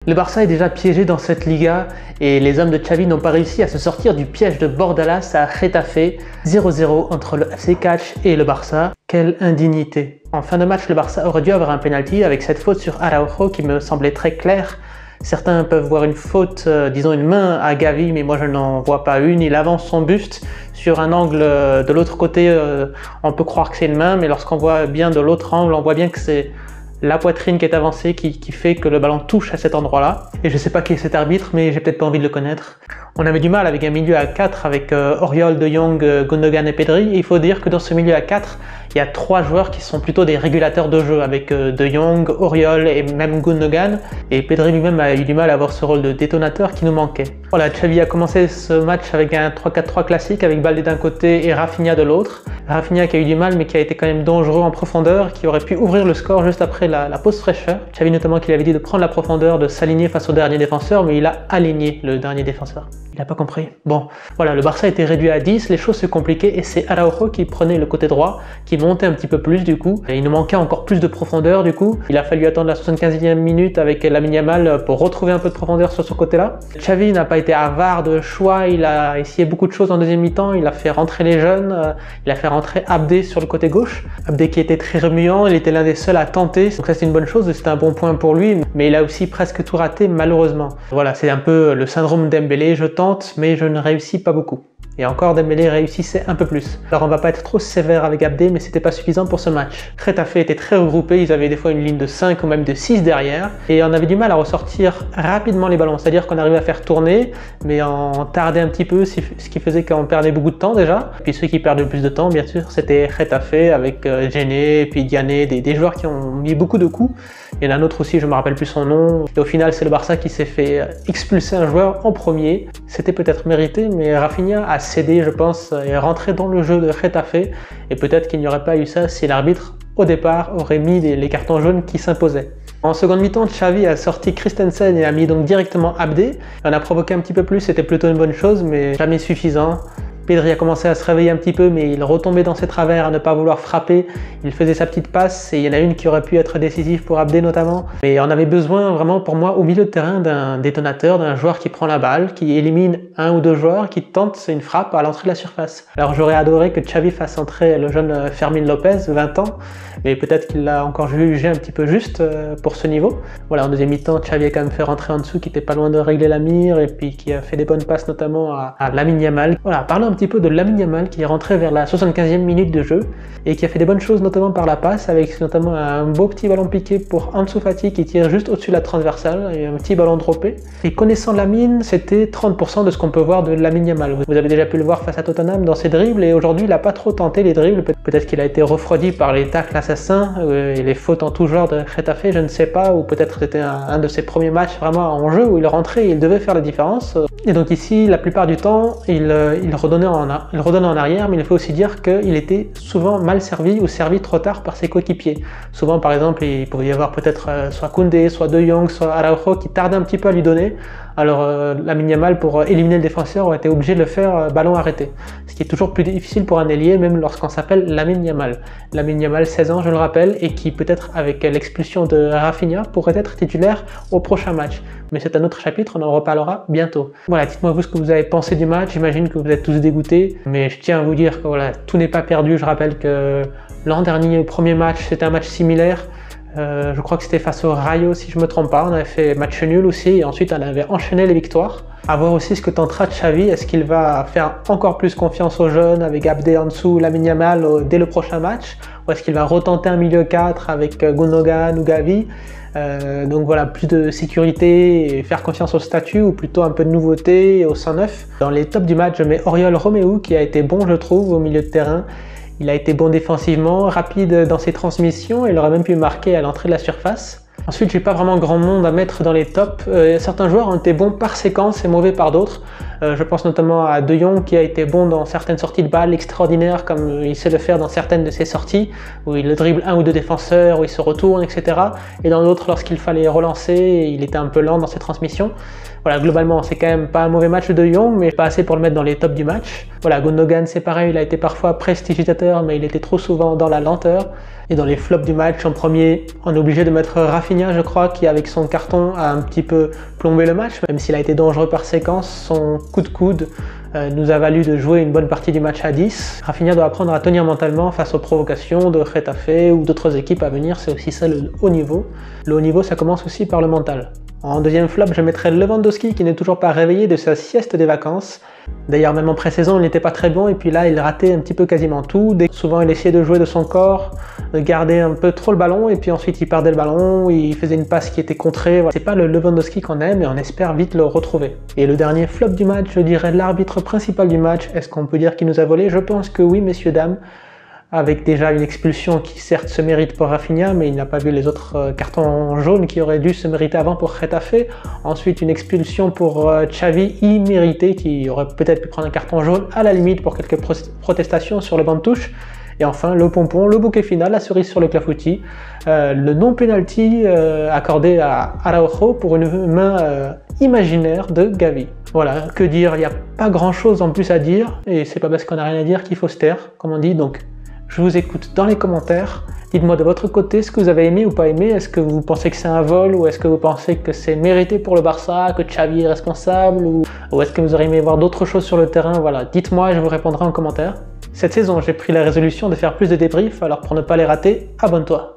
Le Barça est déjà piégé dans cette Liga et les hommes de Xavi n'ont pas réussi à se sortir du piège de Bordalas à Getafe. 0-0 entre le FC Catch et le Barça. Quelle indignité! En fin de match, le Barça aurait dû avoir un penalty avec cette faute sur Araujo qui me semblait très claire. Certains peuvent voir une faute, disons une main à Gavi, mais moi je n'en vois pas une. Il avance son buste sur un angle de l'autre côté, on peut croire que c'est une main, mais lorsqu'on voit bien de l'autre angle, on voit bien que c'est la poitrine qui est avancée qui fait que le ballon touche à cet endroit-là. Et je sais pas qui est cet arbitre, mais j'ai peut-être pas envie de le connaître. On avait du mal avec un milieu à 4 avec Oriol, De Jong, Gundogan et Pedri. Et il faut dire que dans ce milieu à 4, il y a 3 joueurs qui sont plutôt des régulateurs de jeu avec De Jong, Oriol et même Gundogan. Et Pedri lui-même a eu du mal à avoir ce rôle de détonateur qui nous manquait. Voilà, Xavi a commencé ce match avec un 3-4-3 classique avec Baldé d'un côté et Rafinha de l'autre. Rafinha qui a eu du mal mais qui a été quand même dangereux en profondeur, qui aurait pu ouvrir le score juste après la pause fraîcheur. Xavi notamment qui lui avait dit de prendre la profondeur, de s'aligner face au dernier défenseur, mais il a aligné le dernier défenseur. Il n'a pas compris. Bon, voilà, le Barça était réduit à 10, les choses se compliquaient et c'est Araujo qui prenait le côté droit, qui montait un petit peu plus du coup. Et il nous manquait encore plus de profondeur du coup. Il a fallu attendre la 75e minute avec Lamine Yamal pour retrouver un peu de profondeur sur ce côté-là. Xavi n'a pas été avare de choix, il a essayé beaucoup de choses en deuxième mi-temps, il a fait rentrer les jeunes, il a fait rentrer Abdé sur le côté gauche. Abdé qui était très remuant, il était l'un des seuls à tenter, donc ça c'est une bonne chose, c'était un bon point pour lui, mais il a aussi presque tout raté malheureusement. Voilà, c'est un peu le syndrome Dembélé, je tente, mais je ne réussis pas beaucoup. Et encore, Dembélé réussissait un peu plus. Alors on va pas être trop sévère avec Abdé, mais c'était pas suffisant pour ce match. Getafe était très regroupé, ils avaient des fois une ligne de 5 ou même de 6 derrière, et on avait du mal à ressortir rapidement les ballons, c'est-à-dire qu'on arrivait à faire tourner, mais on tardait un petit peu, ce qui faisait qu'on perdait beaucoup de temps déjà. Et puis ceux qui perdaient le plus de temps, bien sûr, c'était Getafe avec Djené, puis Diané, des joueurs qui ont mis beaucoup de coups. Il y en a un autre aussi, je me rappelle plus son nom. Et au final, c'est le Barça qui s'est fait expulser un joueur en premier. C'était peut-être mérité, mais Rafinha a cédé, je pense, et est rentré dans le jeu de Getafe. Et peut-être qu'il n'y aurait pas eu ça si l'arbitre, au départ, aurait mis les cartons jaunes qui s'imposaient. En seconde mi-temps, Xavi a sorti Christensen et a mis donc directement Abdé. On a provoqué un petit peu plus, c'était plutôt une bonne chose, mais jamais suffisant. Pedri a commencé à se réveiller un petit peu, mais il retombait dans ses travers à ne pas vouloir frapper. Il faisait sa petite passe et il y en a une qui aurait pu être décisive pour Abdé notamment. Mais on avait besoin vraiment pour moi au milieu de terrain d'un détonateur, d'un joueur qui prend la balle, qui élimine un ou deux joueurs, qui tente une frappe à l'entrée de la surface. Alors j'aurais adoré que Xavi fasse entrer le jeune Fermin Lopez, 20 ans, mais peut-être qu'il l'a encore jugé un petit peu juste pour ce niveau. Voilà, en deuxième mi-temps, Xavi a quand même fait rentrer en dessous, qui était pas loin de régler la mire et puis qui a fait des bonnes passes notamment à Lamine Yamal. Voilà, parlons un petit peu de Lamine Yamal qui est rentré vers la 75e minute de jeu et qui a fait des bonnes choses notamment par la passe avec notamment un beau petit ballon piqué pour Ansu Fati qui tire juste au-dessus de la transversale et un petit ballon droppé. Et connaissant Lamine, c'était 30% de ce qu'on peut voir de Lamine Yamal. Vous avez déjà pu le voir face à Tottenham dans ses dribbles et aujourd'hui il n'a pas trop tenté les dribbles. Peut-être qu'il a été refroidi par les tacles assassins et les fautes en tout genre de Getafe, je ne sais pas, ou peut-être c'était un de ses premiers matchs vraiment en jeu où il rentrait et il devait faire la différence. Et donc ici, la plupart du temps, il redonnait en arrière, mais il faut aussi dire qu'il était souvent mal servi ou servi trop tard par ses coéquipiers. Souvent, par exemple, il pouvait y avoir peut-être soit Koundé, soit De Jong, soit Araujo qui tardaient un petit peu à lui donner. Alors Lamine Yamal, pour éliminer le défenseur, aurait été obligé de le faire ballon arrêté. Ce qui est toujours plus difficile pour un ailier, même lorsqu'on s'appelle Lamine Yamal. Lamine Yamal, 16 ans, je le rappelle, et qui peut-être avec l'expulsion de Rafinha pourrait être titulaire au prochain match. Mais c'est un autre chapitre, on en reparlera bientôt. Voilà, dites-moi vous ce que vous avez pensé du match, j'imagine que vous êtes tous dégoûtés, mais je tiens à vous dire que voilà, tout n'est pas perdu. Je rappelle que l'an dernier, au premier match, c'était un match similaire. Je crois que c'était face au Rayo si je ne me trompe pas, on avait fait match nul aussi et ensuite on avait enchaîné les victoires. À voir aussi ce que tentera Xavi, est-ce qu'il va faire encore plus confiance aux jeunes avec Abdé en dessous, Lamine Yamal dès le prochain match, ou est-ce qu'il va retenter un milieu 4 avec Gundogan ou Gavi. Donc voilà, plus de sécurité et faire confiance au statut ou plutôt un peu de nouveauté au 109. Dans les tops du match, je mets Oriol Romeu qui a été bon je trouve au milieu de terrain. Il a été bon défensivement, rapide dans ses transmissions, il aurait même pu marquer à l'entrée de la surface. Ensuite, j'ai pas vraiment grand monde à mettre dans les tops. Certains joueurs ont été bons par séquence et mauvais par d'autres. Je pense notamment à De Jong qui a été bon dans certaines sorties de balles extraordinaires comme il sait le faire dans certaines de ses sorties où il dribble un ou deux défenseurs, où il se retourne, etc. Et dans d'autres, lorsqu'il fallait relancer, il était un peu lent dans ses transmissions. Voilà, globalement, c'est quand même pas un mauvais match de De Jong, mais pas assez pour le mettre dans les tops du match. Voilà, Gundogan, c'est pareil, il a été parfois prestidigitateur, mais il était trop souvent dans la lenteur. Et dans les flops du match, en premier, on est obligé de mettre Rafinha, je crois, qui avec son carton a un petit peu plombé le match, même s'il a été dangereux par séquence. Son coup de coude nous a valu de jouer une bonne partie du match à 10. Rafinha doit apprendre à tenir mentalement face aux provocations de Getafe ou d'autres équipes à venir, c'est aussi ça le haut niveau. Le haut niveau, ça commence aussi par le mental. En deuxième flop, je mettrais Lewandowski qui n'est toujours pas réveillé de sa sieste des vacances. D'ailleurs, même en pré-saison, il n'était pas très bon et puis là, il ratait un petit peu quasiment tout. Souvent, il essayait de jouer de son corps, de garder un peu trop le ballon et puis ensuite, il perdait le ballon, il faisait une passe qui était contrée. Voilà. C'est pas le Lewandowski qu'on aime et on espère vite le retrouver. Et le dernier flop du match, je dirais l'arbitre principal du match. Est-ce qu'on peut dire qu'il nous a volé? Je pense que oui, messieurs, dames. Avec déjà une expulsion qui certes se mérite pour Rafinha, mais il n'a pas vu les autres cartons jaunes qui auraient dû se mériter avant pour Getafe. Ensuite, une expulsion pour Xavi imméritée, qui aurait peut-être pu prendre un carton jaune à la limite pour quelques protestations sur le banc de touche. Et enfin, le pompon, le bouquet final, la cerise sur le clafoutis, le non-penalty accordé à Araujo pour une main imaginaire de Gavi. Voilà, que dire, il n'y a pas grand-chose en plus à dire, et c'est pas parce qu'on n'a rien à dire qu'il faut se taire, comme on dit, donc je vous écoute dans les commentaires. Dites-moi de votre côté ce que vous avez aimé ou pas aimé. Est-ce que vous pensez que c'est un vol ou est-ce que vous pensez que c'est mérité pour le Barça, que Xavi est responsable ou est-ce que vous auriez aimé voir d'autres choses sur le terrain? Voilà, dites-moi, je vous répondrai en commentaire. Cette saison, j'ai pris la résolution de faire plus de débriefs, alors pour ne pas les rater, abonne-toi.